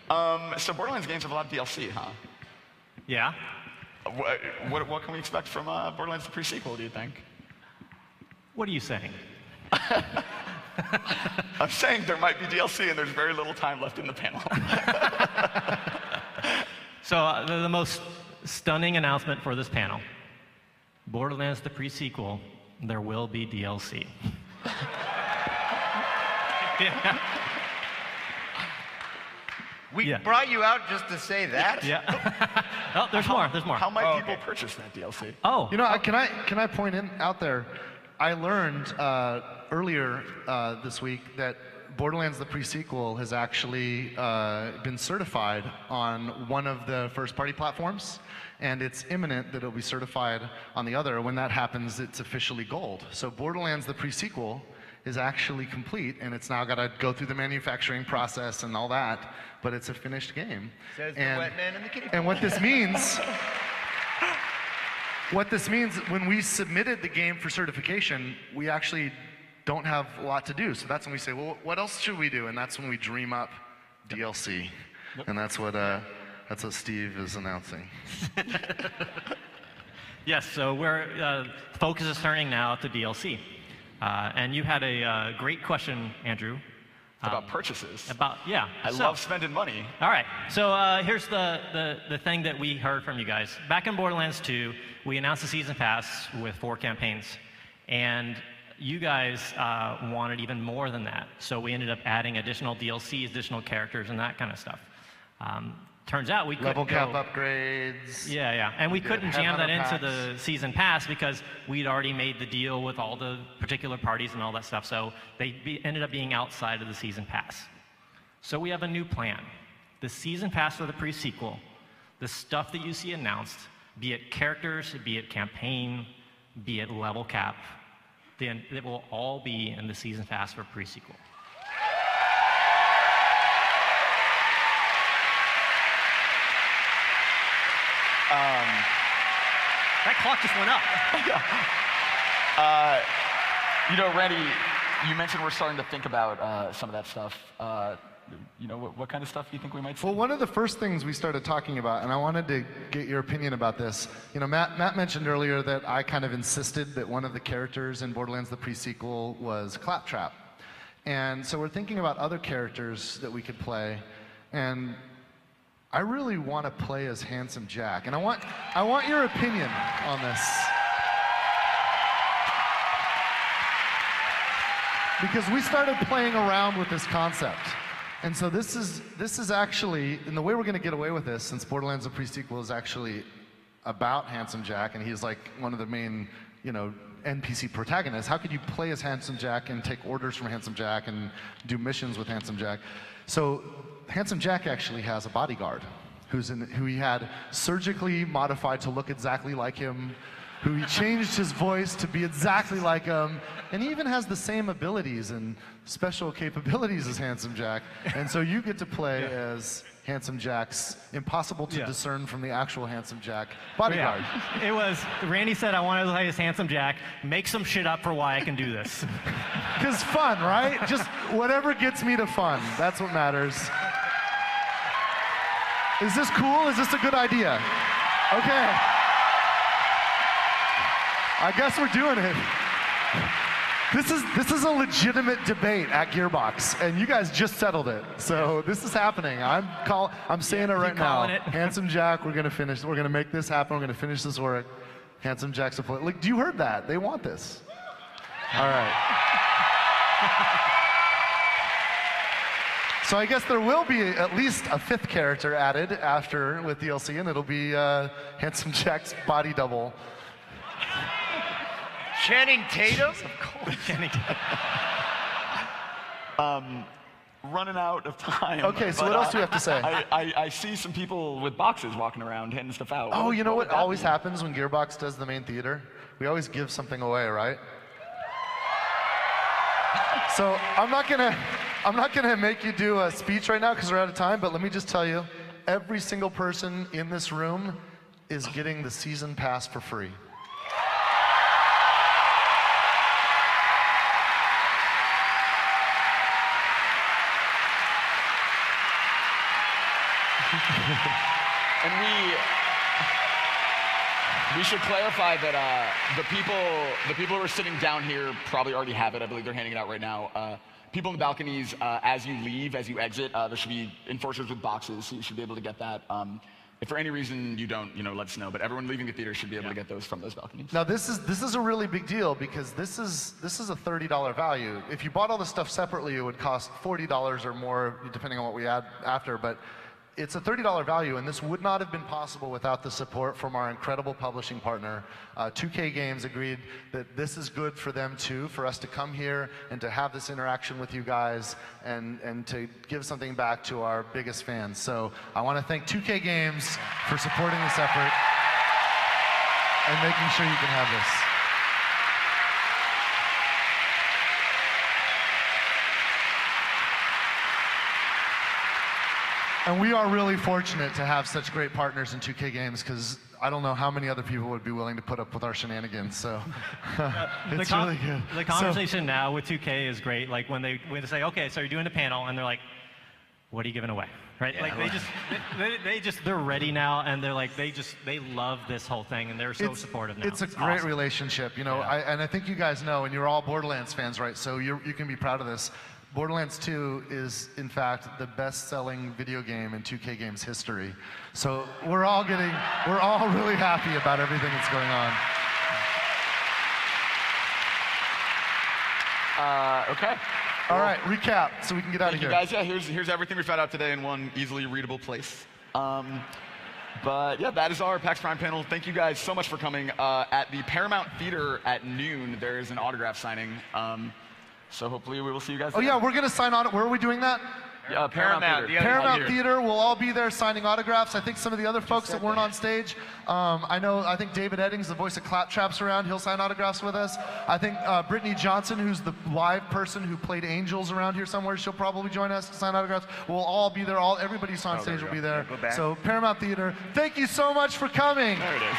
So Borderlands games have a lot of DLC, huh? Yeah. What can we expect from Borderlands the pre-sequel, do you think? What are you saying? I'm saying there might be DLC and there's very little time left in the panel. So the most stunning announcement for this panel, Borderlands the pre-sequel, there will be DLC. Yeah. We brought you out just to say that? Yeah. Oh, there's more. There's more. How might people purchase that DLC? Oh. You know, can I point out there? I learned earlier this week that Borderlands the pre-sequel has actually been certified on one of the first-party platforms, and it's imminent that it'll be certified on the other. When that happens, it's officially gold. So Borderlands the pre-sequel is actually complete, and it's now got to go through the manufacturing process and all that, but it's a finished game. Says the wet man and the kiddie pool. And what this means, when we submitted the game for certification, we actually don't have a lot to do. So that's when we say, well, what else should we do? And that's when we dream up DLC. And that's what Steve is announcing. Yes, so focus is turning now to DLC. And you had a great question, Andrew. About purchases. Yeah. I love spending money. All right. So here's the thing that we heard from you guys. Back in Borderlands 2, we announced a season pass with 4 campaigns, and you guys wanted even more than that. So we ended up adding additional DLCs, additional characters, and that kind of stuff. Turns out we couldn't level cap upgrades. Yeah. And we couldn't jam that into the season pass because we'd already made the deal with all the particular parties and all that stuff. So they ended up being outside of the season pass. So we have a new plan. The season pass for the pre-sequel, the stuff that you see announced, be it characters, be it campaign, be it level cap, then it will all be in the season pass for pre-sequel. That clock just went up. You know, Randy, you mentioned we're starting to think about some of that stuff. You know, what kind of stuff do you think we might see? Well, one of the first things we started talking about, and I wanted to get your opinion about this. You know, Matt mentioned earlier that I kind of insisted that one of the characters in Borderlands the pre-sequel was Claptrap. And so we're thinking about other characters that we could play. And I really want to play as Handsome Jack, and I want your opinion on this. Because we started playing around with this concept. And so this is actually, and the way we're going to get away with this, since Borderlands the pre-sequel is actually about Handsome Jack, and he's like one of the main, you know, NPC protagonists, how could you play as Handsome Jack and take orders from Handsome Jack and do missions with Handsome Jack? So Handsome Jack actually has a bodyguard who he had surgically modified to look exactly like him, who he changed his voice to be exactly like him, and he even has the same abilities and special capabilities as Handsome Jack. And so you get to play as Handsome Jack's impossible to discern from the actual Handsome Jack bodyguard. Yeah. It was, Randy said, I want to play as Handsome Jack, make some shit up for why I can do this. Because fun, right? Just whatever gets me to fun. That's what matters. Is this cool? Is this a good idea? Okay. I guess we're doing it. This is a legitimate debate at Gearbox, and you guys just settled it. So this is happening. I'm saying it right now. Handsome Jack, we're gonna make this happen. We're gonna finish this work. Handsome Jack's a play. Like, you heard that? They want this. All right. So I guess there will be at least a 5th character added after with DLC, and it'll be Handsome Jack's body double. Channing Tatum? Of course. Channing Tatum. Running out of time. Okay, so what else do we have to say? I see some people with boxes walking around handing stuff out. Oh, you know what always happens when Gearbox does the main theater? We always give something away, right? So I'm not gonna make you do a speech right now because we're out of time, but let me just tell you, every single person in this room is getting the season pass for free. And we should clarify that the people who are sitting down here probably already have it. I believe they're handing it out right now. People in the balconies, as you leave, as you exit, there should be enforcers with boxes, so you should be able to get that. If for any reason you don't, let us know. But everyone leaving the theater should be able to get those from those balconies. Now this is a really big deal because this is a $30 value. If you bought all this stuff separately, it would cost $40 or more, depending on what we add after. But it's a $30 value, and this would not have been possible without the support from our incredible publishing partner. 2K Games agreed that this is good for them too, for us to come here and to have this interaction with you guys and to give something back to our biggest fans. So I want to thank 2K Games for supporting this effort and making sure you can have this. And we are really fortunate to have such great partners in 2K Games because I don't know how many other people would be willing to put up with our shenanigans. So it's really good. The conversation now with 2K is great. Like when they say, okay, so you're doing a panel, and they're like, what are you giving away? Right? Yeah, like they're ready now, and they're like, they love this whole thing, and they're so supportive now. It's a great relationship, and I think you guys know, and you're all Borderlands fans, right? So you can be proud of this. Borderlands 2 is, in fact, the best-selling video game in 2K Games history. So we're all really happy about everything that's going on. Okay. All right, recap so we can get out of here. Thank you guys. Yeah, here's everything we found out today in one easily readable place. But yeah, that is our PAX Prime panel. Thank you guys so much for coming. At the Paramount Theater at noon, there is an autograph signing. So hopefully we will see you guys there. Oh yeah, we're going to sign on. Where are we doing that? Paramount Theater. Paramount Theater. We'll all be there signing autographs. I think some of the other folks that weren't on stage. I think David Eddings, the voice of Claptrap's around. He'll sign autographs with us. I think Brittany Johnson, who's the live person who played Angels around here somewhere, she'll probably join us to sign autographs. We'll all be there. Everybody who's on stage will be there. So Paramount Theater. Thank you so much for coming. There it is.